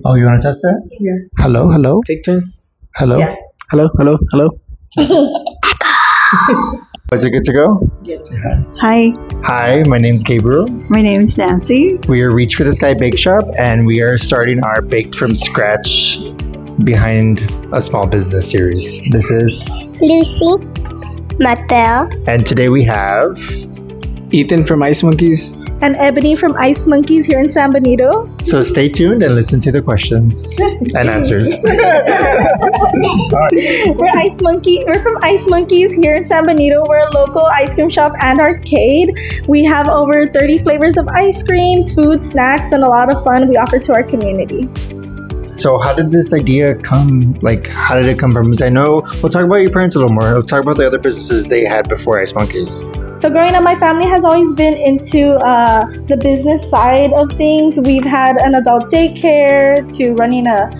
Oh, you want to test that? Yeah. Hello. Take turns. Hello. Yeah. Hello. Is it good to go? Yes. Hi, Hi, my name's Gabriel. my name is Nancy. We are Reach for the Sky BakeShop, and we are starting our baked from scratch behind a small business series. This is, Lucy, Mateo, and today we have. Ethan from Ice Monkeys. And Ebony from Ice Monkeys here in San Benito. So stay tuned and listen to the questions and answers. We're from Ice Monkeys here in San Benito. We're a local ice cream shop and arcade. We have over 30 flavors of ice creams, food, snacks, and a lot of fun we offer to our community. So how did this idea come? Like, how did it come from? Because I know, we'll talk about your parents a little more. We'll talk about the other businesses they had before Ice Monkeys. So growing up, my family has always been into the business side of things. We've had an adult daycare to running a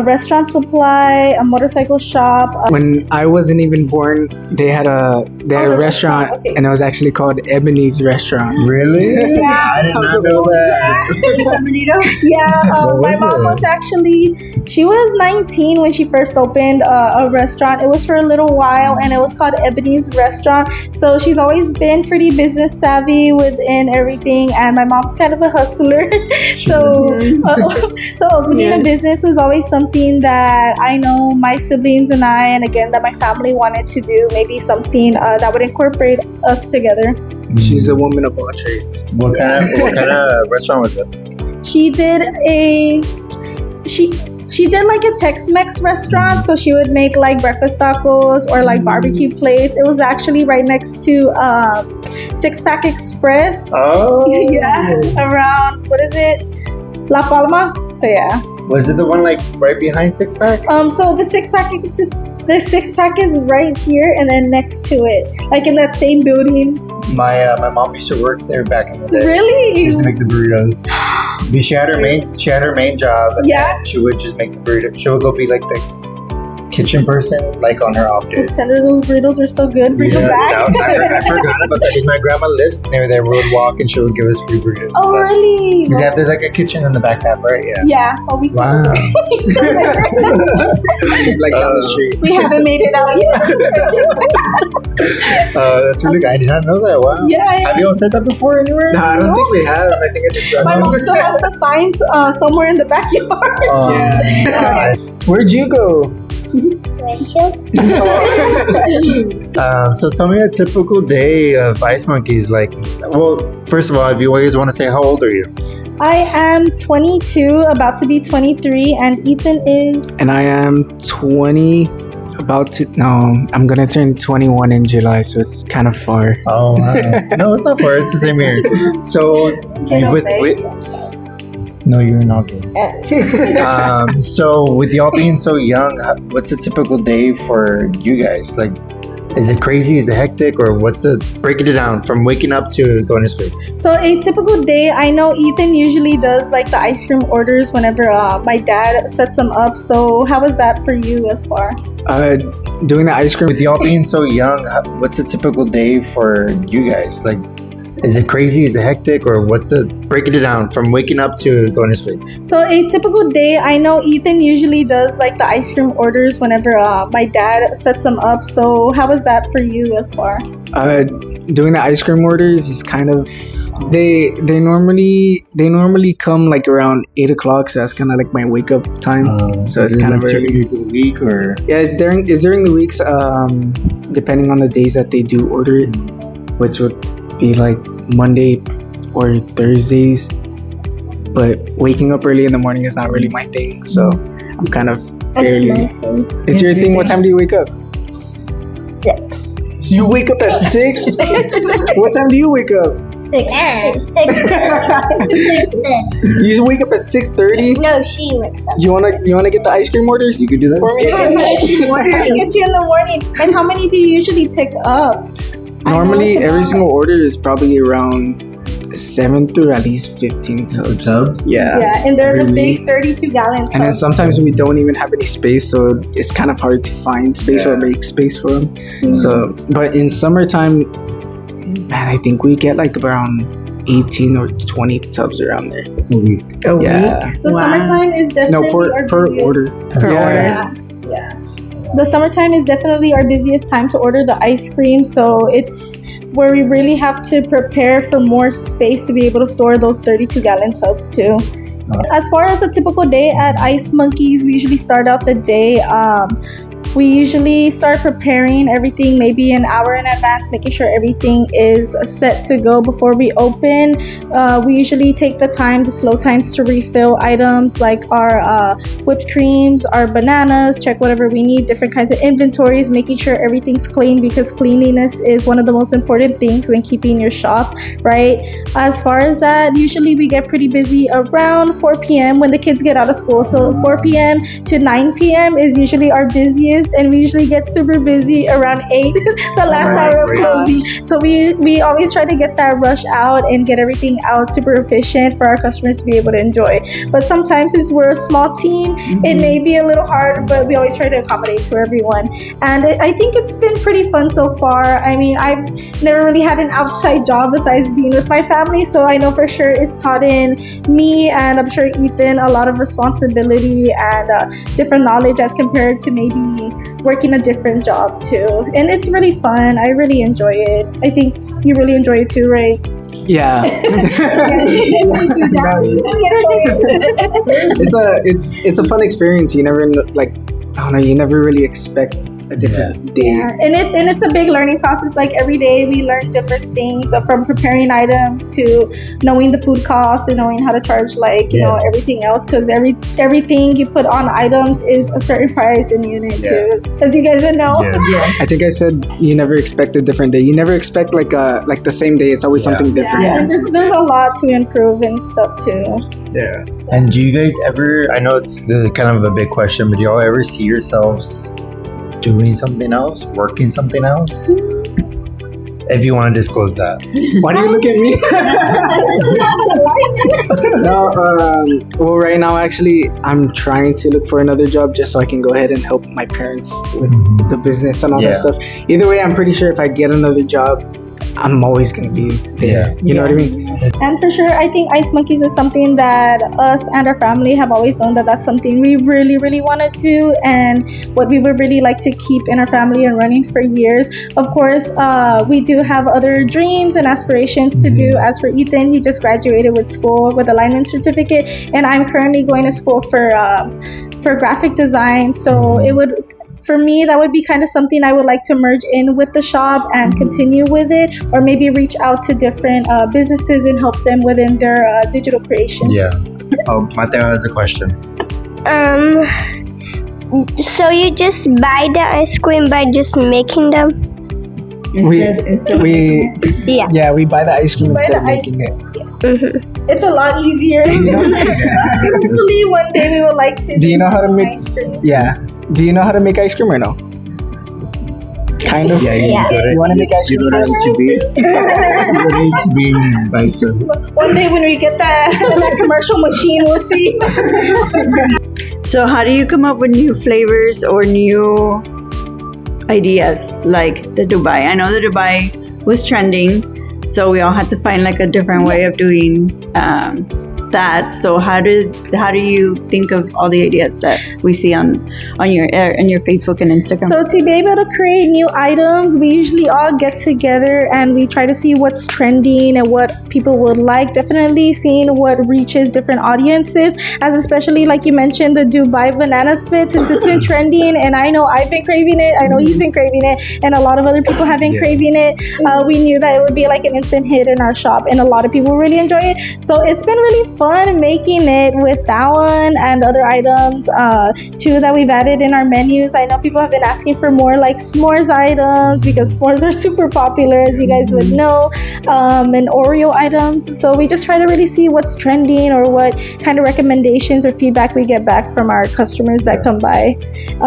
restaurant supply, a motorcycle shop. When I wasn't even born, they had a restaurant, okay. and it was actually called Ebony's Restaurant. Really? Yeah. I did not know that. Yeah, What my was mom it? was actually, she was 19 when she first opened a restaurant. It was for a little while and it was called Ebony's Restaurant. So she's always been pretty business savvy within everything, and my mom's kind of a hustler. So opening a business was always something that I know my siblings and I, and again, that my family wanted to do, maybe something that would incorporate us together. She's a woman of all trades. What kind of restaurant was it? She did like a Tex-Mex restaurant, so she would make like breakfast tacos or like barbecue plates. It was actually right next to Six Pack Express. Oh. Yeah, around, what is it, La Palma. So yeah, Was it the one like right behind Six Pack? so the six pack is right here, and then next to it, like in that same building. My mom used to work there back in the day. She Really? used to make the burritos. She had her main job. And Yeah. then she would just make the burrito. She would go be like the kitchen person, like on her off How days. tender those burritos were, so good. Bring them back. I forgot about that because my grandma lives near there. We would walk and she would give us free burritos. Oh really? Because there's like a kitchen in the back half, right? Yeah. Yeah. Oh, we still Wow. we still there. Like down the street. We haven't made it out yet. That's really good. I did not know that. Wow. Yeah. Have you all said that before anywhere? No, I don't think we have. I think I just My mom still has the signs somewhere in the backyard. Yeah. Where'd you go? Rachel, So tell me a typical day of Ice Monkeys. Like, well, first of all, if you always want to say, how old are you? I am 22, about to be 23, and Ethan is. And I am 20. I'm gonna turn 21 in July, so it's kind of far. Oh, wow. No, it's not far. It's the same year. So, no, you're in August. So, with y'all being so young, what's a typical day for you guys? Like, is it crazy? Is it hectic? Or breaking it down from waking up to going to sleep? So a typical day, I know Ethan usually does like the ice cream orders whenever my dad sets them up. So how was that for you as far? Doing the ice cream. With y'all being so young, what's a typical day for you guys? Like, is it crazy? Is it hectic? Or breaking it down from waking up to going to sleep? So a typical day, I know Ethan usually does like the ice cream orders whenever my dad sets them up. So how was that for you as far? Doing the ice cream orders is kind of they normally come like around 8 o'clock, so that's kind of like my wake up time. So it's kind of like early. days of the week, or Yeah, it's during the weeks, depending on the days that they do order it, which would be like Monday or Thursdays. But waking up early in the morning is not really my thing, so I'm kind of barely. It's your thing. What time do you wake up? 6. So you wake up at 6? What time do you wake up? 6:10. You wake up at 6:30? No, she wakes up. You wanna get the ice cream orders? you could do that For me? I get you in the morning. And how many do you usually pick up? Normally, every single order is probably around 7 through at least 15 tubs. tubs? Yeah. Yeah, and they're the Really? big 32-gallon tubs. And then sometimes we don't even have any space, so it's kind of hard to find space or make space for them. So, but in summertime, man, I think we get like around 18 or 20 tubs around there. A week. A Yeah. week? The Wow. summertime is definitely our per busiest. order. Per Yeah. order. Yeah. The summertime is definitely our busiest time to order the ice cream. So it's where we really have to prepare for more space to be able to store those 32-gallon tubs too. As far as a typical day at Ice Monkeys, we usually start out the day. We usually start preparing everything maybe an hour in advance, making sure everything is set to go before we open. We usually take the time, the slow times, to refill items like our whipped creams, our bananas, check whatever we need, different kinds of inventories, making sure everything's clean because cleanliness is one of the most important things when keeping your shop, right? As far as that, usually we get pretty busy around 4 p.m. when the kids get out of school. So 4 p.m. to 9 p.m. is usually our busiest, and we usually get super busy around 8, the last hour of closing. So we always try to get that rush out and get everything out super efficient for our customers to be able to enjoy. But sometimes since we're a small team, it may be a little hard, but we always try to accommodate to everyone. And I think it's been pretty fun so far. I mean, I've never really had an outside job besides being with my family, so I know for sure it's taught in me, and I'm sure Ethan, a lot of responsibility and different knowledge as compared to maybe working a different job too. And it's really fun. I really enjoy it. I think you really enjoy it too, right? Yeah. It's a fun experience. You never like, I don't know, you never really expect a different day. Yeah. And it's a big learning process. Like every day we learn different things, from preparing items to knowing the food costs and knowing how to charge, like you know, everything else, because everything you put on items is a certain price in unit too, as you guys would know. I think I said you never expect a different day. You never expect like the same day. It's always something different. And there's a lot to improve and stuff too. Yeah. And do you guys ever, I know it's kind of a big question, but do y'all ever see yourselves doing something else, working something else? If you want to disclose that. Why do you look at me? No, well, right now, actually, I'm trying to look for another job just so I can go ahead and help my parents with the business and all that stuff. Either way, I'm pretty sure if I get another job, I'm always going to be there. You know what I mean? And for sure, I think Ice Monkeys is something that us and our family have always known that that's something we really, really want to do, and what we would really like to keep in our family and running for years. Of course, we do have other dreams and aspirations to do. As for Ethan, he just graduated with school with a lineman certificate, and I'm currently going to school for graphic design. So it would, for me, that would be kind of something I would like to merge in with the shop and continue with it, or maybe reach out to different businesses and help them within their digital creations. Yeah. Oh, Mateo has a question. So you just buy the ice cream by just making them? We buy the ice cream Buy instead the of making it. It's a lot easier. Hopefully one day we would like to Do you know how to make? ice cream. Yeah. Do you know how to make ice cream or no? Kind of. Yeah. You want to make ice cream You go to first? HB. You go to HB and buy some. One day when we get that commercial machine, we'll see. So how do you come up with new flavors or new ideas like the Dubai? I know the Dubai was trending, so we all had to find like a different way of doing that. So how do you think of all the ideas that we see on your Facebook and Instagram? So to be able to create new items, we usually all get together and we try to see what's trending and what people would like. Definitely seeing what reaches different audiences, as especially like you mentioned, the Dubai banana spit, since it's been trending, and I know I've been craving it, I know he's been craving it, and a lot of other people have been craving it. We knew that it would be like an instant hit in our shop, and a lot of people really enjoy it. So it's been really fun making it with that one and other items too that we've added in our menus. I know people have been asking for more like s'mores items because s'mores are super popular, as you guys would know, and Oreo items. So we just try to really see what's trending or what kind of recommendations or feedback we get back from our customers that come by.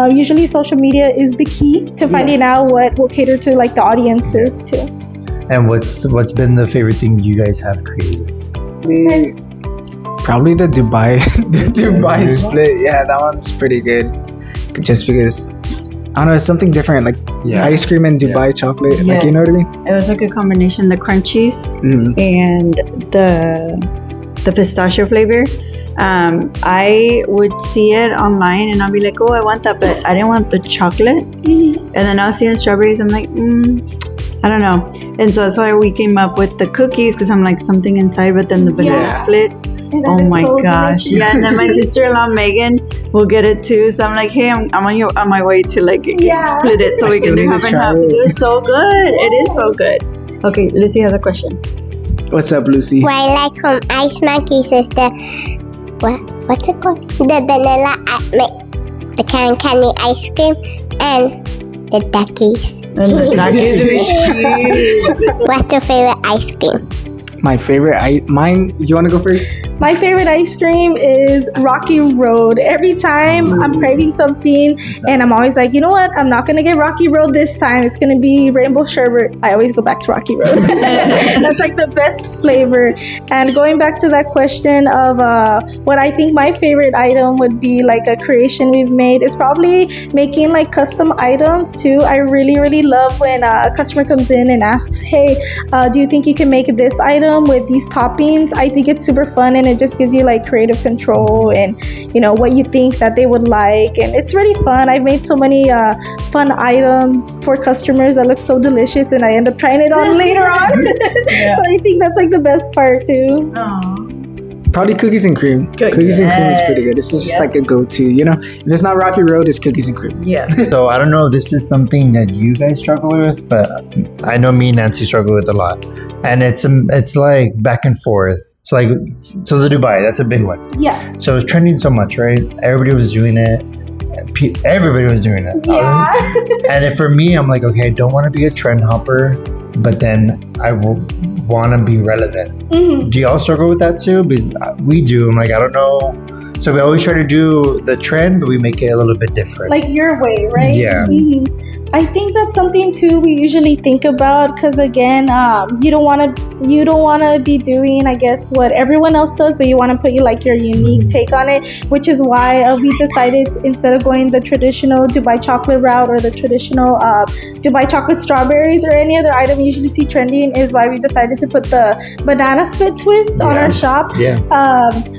Usually social media is the key to finding out what will cater to like the audiences too. And what's been the favorite thing you guys have created? Probably the Dubai split. Yeah, that one's pretty good. Just because don't know, it's something different, like ice cream and Dubai chocolate. Yeah. Like, you know what I mean? It was like a combination, the crunchies and the pistachio flavor. I would see it online and I'll be like, oh, I want that, but I didn't want the chocolate. And then I was seeing strawberries. I'm like, I don't know. And so that's why we came up with the cookies, because I'm like, something inside, but then the banana split. Oh my gosh. Delicious. Yeah, and then my sister-in-law Megan will get it too. So I'm like, hey, I'm on my way to like split it so we can do half and half. It was so good. It is so good. Okay, Lucy has a question. What's up, Lucy? What I like from Ice Monkeys is what's it called? The vanilla, the candy ice cream, and the duckies. And the duckies are cute. What's your favorite ice cream? My favorite, mine, you want to go first? My favorite ice cream is Rocky Road. Every time I'm craving something and I'm always like, you know what? I'm not going to get Rocky Road this time. It's going to be Rainbow Sherbet. I always go back to Rocky Road. That's like the best flavor. And going back to that question of what I think my favorite item would be, like a creation we've made, is probably making like custom items too. I really, really love when a customer comes in and asks, hey, do you think you can make this item with these toppings? I think it's super fun, and it just gives you like creative control and, you know, what you think that they would like, and it's really fun. I've made so many fun items for customers that look so delicious, and I end up trying it on later on. So I think that's like the best part too. Probably cookies and cream. Cookies and cream is pretty good. It's just like a go-to, you know? If it's not Rocky Road, it's cookies and cream. Yeah. So I don't know if this is something that you guys struggle with, but I know me and Nancy struggle with a lot. And it's like back and forth. So the Dubai, that's a big one. Yeah. So it's trending so much, right? Everybody was doing it. Everybody was doing it. Yeah. And for me, I'm like, okay, I don't want to be a trend hopper, but then I will want to be relevant. Do y'all struggle with that too? Because we do. I'm like, I don't know. So we always try to do the trend, but we make it a little bit different. Like your way, right? Yeah. I think that's something too we usually think about, because again, you don't want to be doing, I guess, what everyone else does, but you want to put your unique take on it, which is why we decided instead of going the traditional Dubai chocolate route or the traditional Dubai chocolate strawberries or any other item you usually see trending, is why we decided to put the banana split twist on our shop.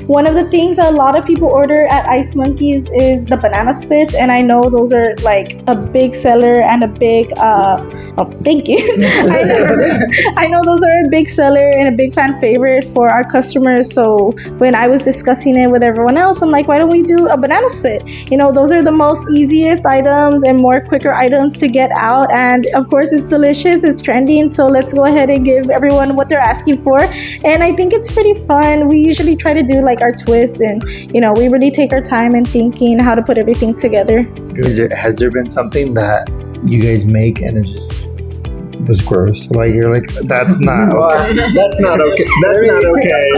One of the things a lot of people order at Ice Monkeys is the banana splits, and I know those are like a big seller and a big thank you. I know those are a big seller and a big fan favorite for our customers. So when I was discussing it with everyone else, I'm like, why don't we do a banana split? You know, those are the most easiest items and more quicker items to get out, and of course it's delicious, it's trending, so let's go ahead and give everyone what they're asking for. And I think it's pretty fun. We usually try to do like our twist, and you know, we really take our time in thinking how to put everything together. Has there been something that you guys make and it just was gross? Like you're like, that's not okay. That's not okay. That's not okay.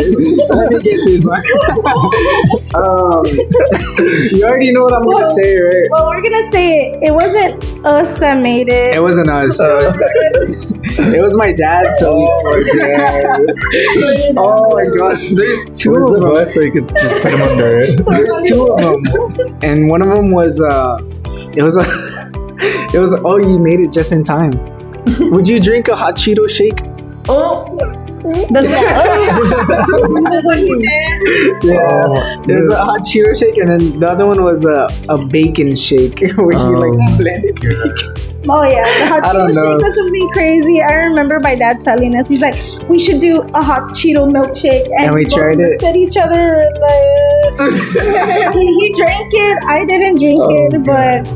Let me get this one. You already know what I'm gonna say, right? Well, we're gonna say it wasn't us that made it. It wasn't us. It was my dad. So oh my gosh, there's two of them. So you could just put them under it. There's two of them, and one of them was it was oh, you made it just in time. Would you drink a hot Cheeto shake? Oh, That's what you did. Yeah, there's a hot Cheeto shake, and then the other one was a bacon shake where you like blended bacon. Oh yeah, the hot Cheeto shake was something crazy. I remember my dad telling us, he's like, we should do a hot Cheeto milkshake, and we tried it. At each other, like he drank it. I didn't drink it, but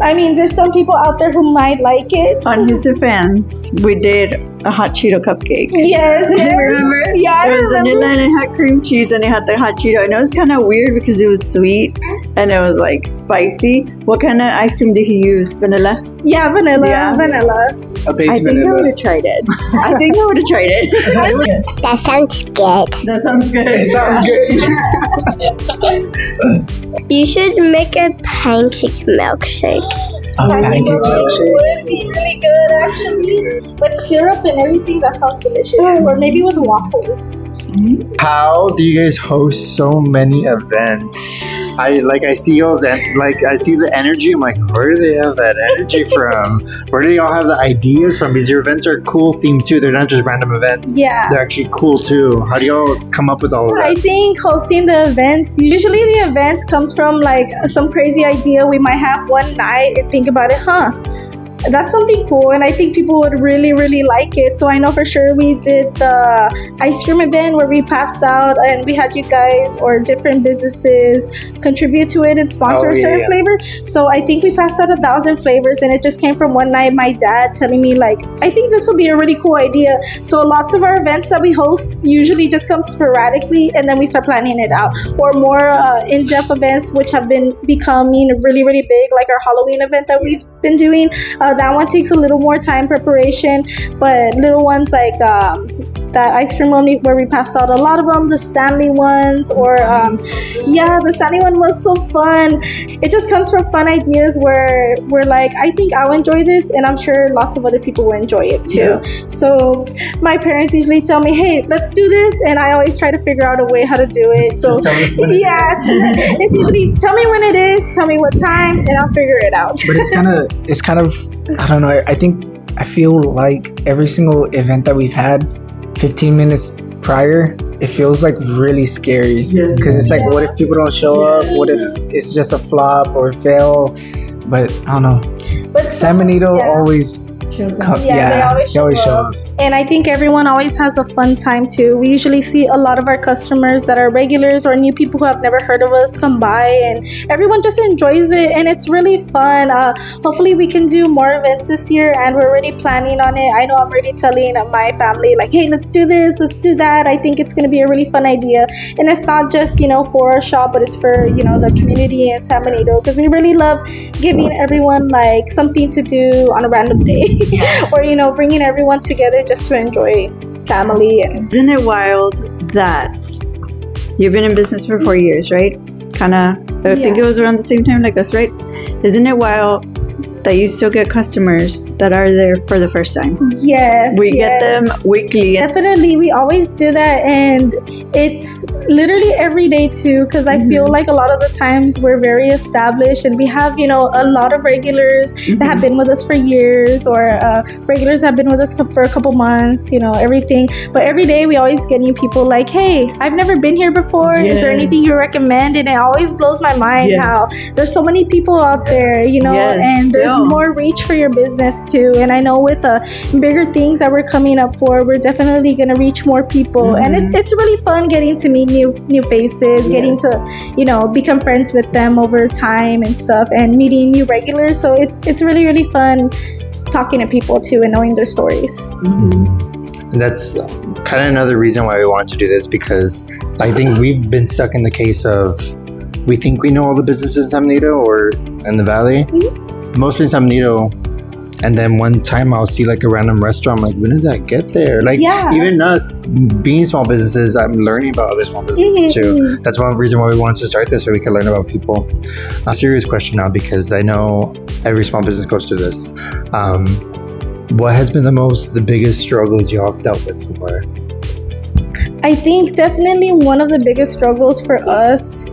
I mean, there's some people out there who might like it. On his defense, we did a hot Cheeto cupcake. Yes. Remember? Yeah, I It was remember. vanilla and it had cream cheese and it had the hot Cheeto. And it was kind of weird because it was sweet and it was like spicy. What kind of ice cream did he use? Vanilla? Yeah, vanilla. Yeah. Vanilla. A base I think I vanilla. would have tried it. I think I would have tried it. That sounds good. That sounds good. It sounds good. You should make a pancake milkshake. A pancake milkshake. Would be really good, actually. With syrup and everything, that sounds delicious. Or maybe with waffles. How do you guys host so many events? I see y'all's I see the energy. I'm like, where do they have that energy from? Where do y'all have the ideas from? Because your events are cool themed too. They're not just random events. Yeah. They're actually cool too. How do y'all come up with all of I that? think hosting the events, usually the events comes from like some crazy idea we might have one night and think about it, that's something cool, and I think people would really, really like it. So I know for sure we did the ice cream event where we passed out and we had you guys or different businesses contribute to it and sponsor a certain flavor. So I think we passed out 1,000 flavors, and it just came from one night my dad telling me like, I think this would be a really cool idea. So lots of our events that we host usually just come sporadically, and then we start planning it out. Or more in-depth events which have been becoming really, really big, like our Halloween event that we've been doing. That one takes a little more time preparation, but little ones like that ice cream one where we passed out a lot of them, the Stanley ones, or the Stanley one was so fun. It just comes from fun ideas where we're like, I think I'll enjoy this, and I'm sure lots of other people will enjoy it too. Yeah. So my parents usually tell me, hey, let's do this, and I always try to figure out a way how to do it. So it's usually tell me when it is, tell me what time, and I'll figure it out. But it's kind of I don't know, I feel like every single event that we've had 15 minutes prior, it feels like really scary, because it's like, what if people don't show up? What if it's just a flop or fail? But I don't know, but San Benito always come, they always show up. And I think everyone always has a fun time too. We usually see a lot of our customers that are regulars or new people who have never heard of us come by, and everyone just enjoys it, and it's really fun. Hopefully we can do more events this year, and we're already planning on it. I know I'm already telling my family like, hey, let's do this, let's do that. I think it's going to be a really fun idea, and it's not just for our shop, but it's for the community in San Benito, because we really love giving everyone like something to do on a random day or bringing everyone together just to enjoy family. And isn't it wild that you've been in business for 4 years, right? I think it was around the same time like us, right? Isn't it wild that you still get customers that are there for the first time? Yes. We get them weekly. Definitely. We always do that. And it's literally every day too, because I feel like a lot of the times we're very established, and we have, a lot of regulars that have been with us for years, or regulars have been with us for a couple months, everything. But every day we always get new people like, hey, I've never been here before. Is there anything you recommend? And it always blows my mind how there's so many people out there, and there's more reach for your business too. And I know with bigger things that we're coming up for, we're definitely going to reach more people. And it's really fun getting to meet new faces, getting to become friends with them over time and stuff, and meeting new regulars. So it's really, really fun talking to people too and knowing their stories. And that's kind of another reason why we wanted to do this, because I think we've been stuck in the case of, we think we know all the businesses in San Benito or in the valley, mostly in San Benito, and then one time I'll see like a random restaurant, I'm like, when did that get there? Like even us being small businesses, I'm learning about other small businesses too. That's one reason why we wanted to start this, so we could learn about people. A serious question now, because I know every small business goes through this. What has been the biggest struggles you all have dealt with so far? I think definitely one of the biggest struggles for us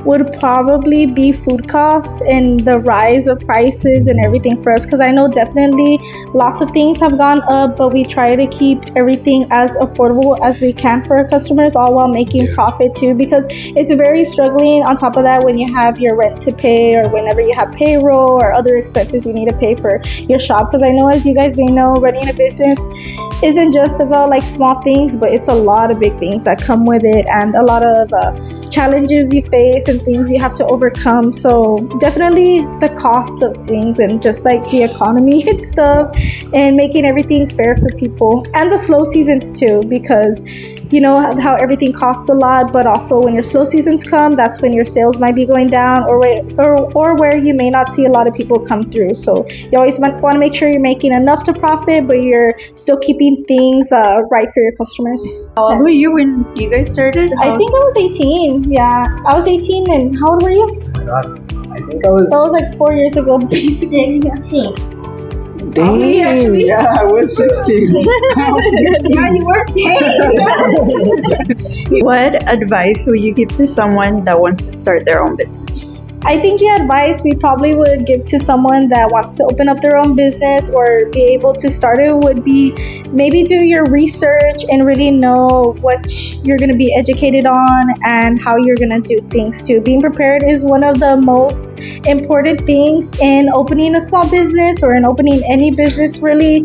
would probably be food cost and the rise of prices and everything for us, because I know definitely lots of things have gone up, but we try to keep everything as affordable as we can for our customers, all while making profit too, because it's very struggling. On top of that, when you have your rent to pay, or whenever you have payroll or other expenses you need to pay for your shop, because I know, as you guys may know, running a business isn't just about like small things, but it's a lot of big things that come with it, and a lot of challenges you face and things you have to overcome. So definitely the cost of things, and just like the economy and stuff, and making everything fair for people, and the slow seasons too, because you know how everything costs a lot, but also when your slow seasons come, that's when your sales might be going down, or where you may not see a lot of people come through. So you always want to make sure you're making enough to profit, but you're still keeping things right for your customers. How old were you when you guys started? I think I was 18. Yeah, I was 18. And how old were you? Oh my God, I think I was... That was like 4 years ago, basically. 16. Dang, yeah, I was 16. Yeah, you were. Dang. What advice would you give to someone that wants to start their own business? I think the advice we probably would give to someone that wants to open up their own business or be able to start it would be maybe do your research and really know what you're going to be educated on and how you're going to do things too. Being prepared is one of the most important things in opening a small business or in opening any business, really.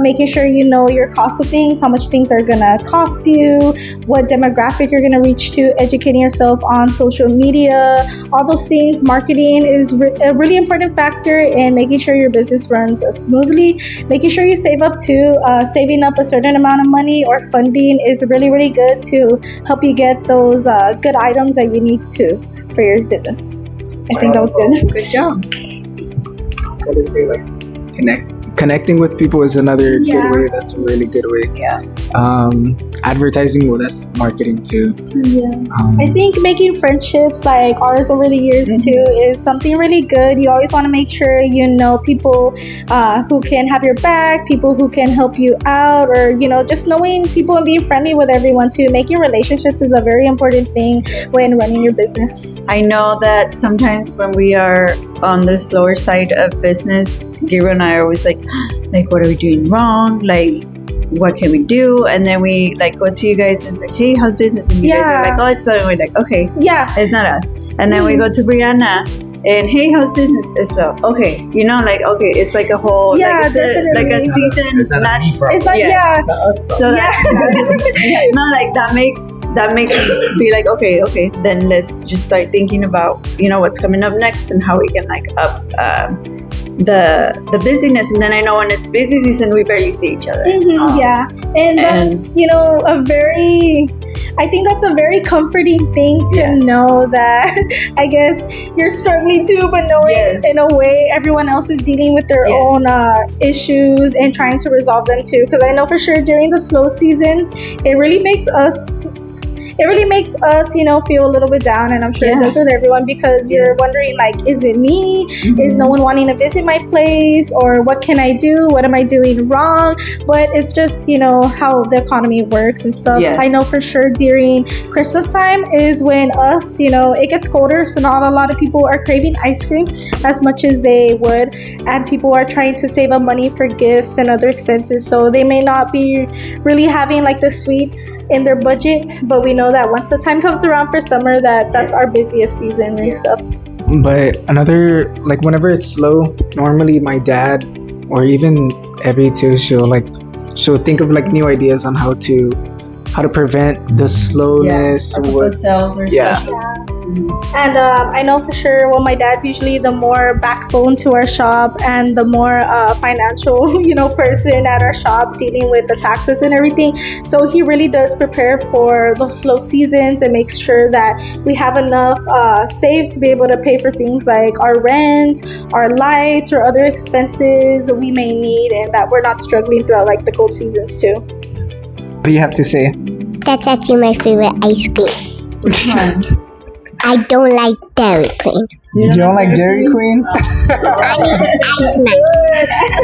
Making sure you know your cost of things, how much things are going to cost you, what demographic you're going to reach to, educating yourself on social media, all those things. Marketing is a really important factor in making sure your business runs smoothly. Making sure you save up too. Saving up a certain amount of money or funding is really, really good to help you get those good items that you need to for your business. I think that was good. Good job. What do you say, like connecting with people is another Yeah. good way. That's a really good way. Yeah. Advertising, well, that's marketing too. Yeah. I think making friendships like ours over the years too is something really good. You always want to make sure you know people who can have your back, people who can help you out, or just knowing people and being friendly with everyone too. Making relationships is a very important thing when running your business. I know that sometimes when we are on the slower side of business, Gabriel and I are always like, what are we doing wrong? Like, what can we do? And then we go to you guys and like, hey, how's business? And you guys are like, oh, it's so. We're like, okay, Yeah. it's not us. And then we go to Brianna and hey, how's business? It's so okay. Okay, it's like a whole Yeah, it's a season. It's not a me problem. It's like, Yes. So Yeah. that makes me be like, okay, then let's just start thinking about what's coming up next and how we can up the busyness. And then I know when it's busy season we barely see each other. Yeah. And that's, I think that's a very comforting thing to know that I guess you're struggling too, but knowing in a way everyone else is dealing with their own issues and trying to resolve them too. Because I know for sure during the slow seasons, it really makes us feel a little bit down, and I'm sure it does with everyone, because you're wondering is it me? Is no one wanting to visit my place? Or what can I do? What am I doing wrong? But it's just how the economy works and stuff. I know for sure during Christmas time is when it gets colder, so not a lot of people are craving ice cream as much as they would, and people are trying to save up money for gifts and other expenses, so they may not be really having the sweets in their budget. But we know that once the time comes around for summer, that's our busiest season and stuff. But another, whenever it's slow, normally my dad or even Abby too, she'll think of new ideas on how to prevent the slowness. Sales or stuff. And I know for sure, my dad's usually the more backbone to our shop and the more financial, person at our shop, dealing with the taxes and everything. So he really does prepare for those slow seasons and makes sure that we have enough saved to be able to pay for things like our rent, our lights, or other expenses we may need, and that we're not struggling throughout the cold seasons too. What do you have to say? That's actually my favorite ice cream. Which one? I don't like Dairy Queen. You don't like Dairy Queen? I need ice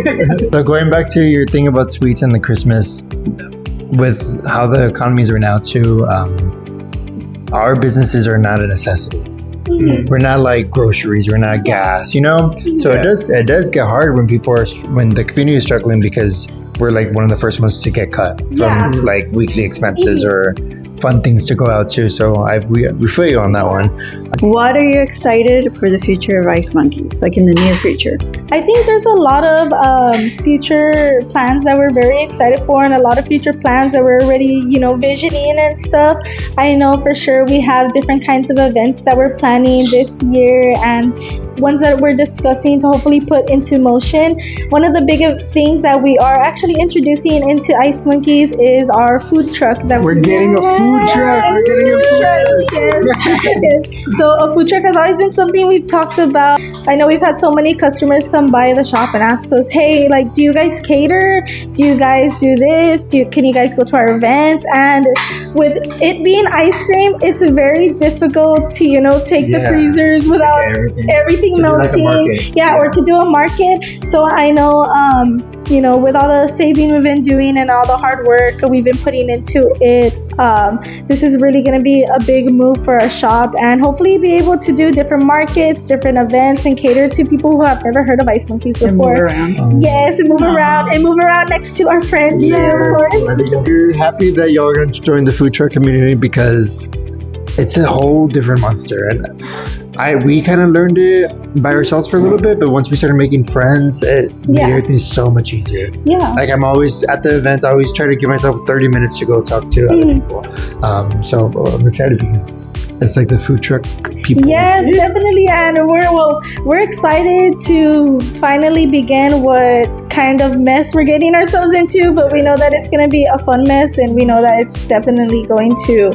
cream. So going back to your thing about sweets and the Christmas, with how the economies are now too, our businesses are not a necessity. We're not like groceries. We're not gas. So it does get hard when when the community is struggling, because we're one of the first ones to get cut from weekly expenses or fun things to go out to. So we feel you on that one. What are you excited for the future of Ice Monkeys, in the near future? I think there's a lot of future plans that we're very excited for, and a lot of future plans that we're already, visioning and stuff. I know for sure we have different kinds of events that we're planning this year, and ones that we're discussing to hopefully put into motion. One of the big things that we are actually introducing into Ice Monkeys is our food truck. We're getting a food truck. We're getting a food truck. Yes. So a food truck has always been something we've talked about. I know we've had so many customers come by the shop and ask us, hey, do you guys cater? Do you guys do this? Can you guys go to our events? And with it being ice cream, it's very difficult to, take the freezers without everything everything To do like a melting. market. Yeah, or to do a market. So I know, with all the saving we've been doing and all the hard work we've been putting into it, this is really going to be a big move for our shop, and hopefully be able to do different markets, different events, and cater to people who have never heard of Ice Monkeys And move before. around. Yes, and move around next to our friends too, of course. We're happy that y'all are going to join the food truck community because it's a whole different monster. And we kind of learned it by ourselves for a little bit, but once we started making friends, it made everything so much easier. Yeah. Like I'm always at the events, I always try to give myself 30 minutes to go talk to other people. So I'm excited because it's like the food truck people. Yes, definitely, and we're excited to finally begin what kind of mess we're getting ourselves into, but we know that it's going to be a fun mess, and we know that it's definitely going to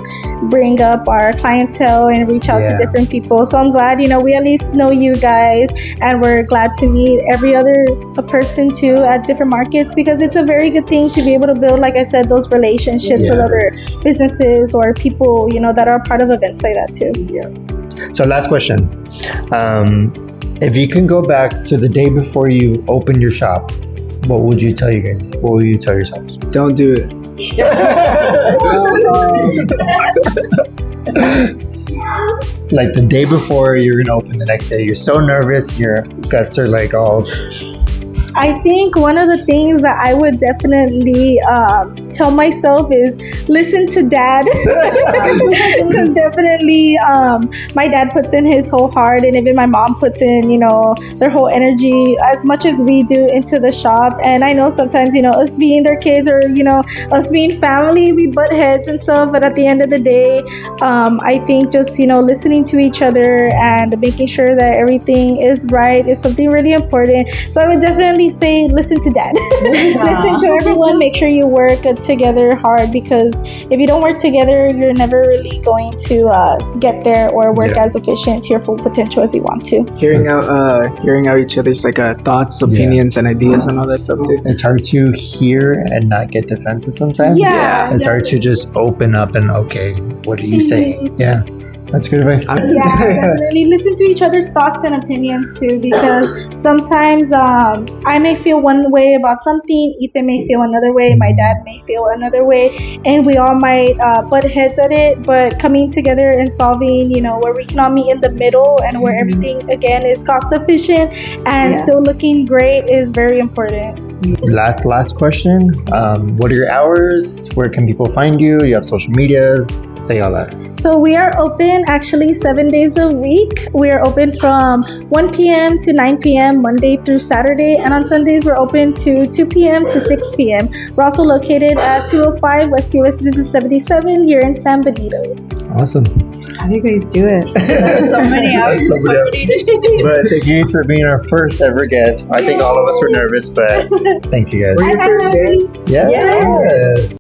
bring up our clientele and reach out to different people. So I'm glad, we at least know you guys, and we're glad to meet every other person too at different markets, because it's a very good thing to be able to build, like I said, those relationships with other businesses or people, that are part of events like that too. Yeah. So last question. If you can go back to the day before you opened your shop, what would you tell you guys? What would you tell yourselves? Don't do it. Like the day before you're gonna open the next day, you're so nervous, your guts are like all. I think one of the things that I would definitely tell myself is listen to dad, because definitely my dad puts in his whole heart, and even my mom puts in, their whole energy as much as we do into the shop. And I know sometimes, us being their kids, or, us being family, we butt heads and stuff. But at the end of the day, I think just, listening to each other and making sure that everything is right is something really important. So I would definitely say listen to dad. Listen to everyone. Make sure you work together hard, because if you don't work together, you're never really going to get there or work as efficient to your full potential as you want to. Hearing out each other's thoughts, opinions, and ideas and all that stuff too. It's hard to hear and not get defensive sometimes. It's hard to just open up and okay, what are you saying? Yeah. That's good advice. Definitely listen to each other's thoughts and opinions too, because sometimes I may feel one way about something, Ethan may feel another way, my dad may feel another way, and we all might butt heads at it, but coming together and solving, where we can all meet in the middle and where everything again is cost efficient and still looking great is very important. Last question. What are your hours? Where can people find you? You have social medias? Say all that. So we are open actually 7 days a week. We are open from 1 p.m. to 9 p.m. Monday through Saturday. And on Sundays, we're open to 2 p.m. to 6 p.m. We're also located at 205 West US Business 77 here in San Benito. Awesome. How do you guys do it? So many hours. But thank you for being our first ever guest. I think all of us were nervous, but thank you guys. Were you first guest? Yes.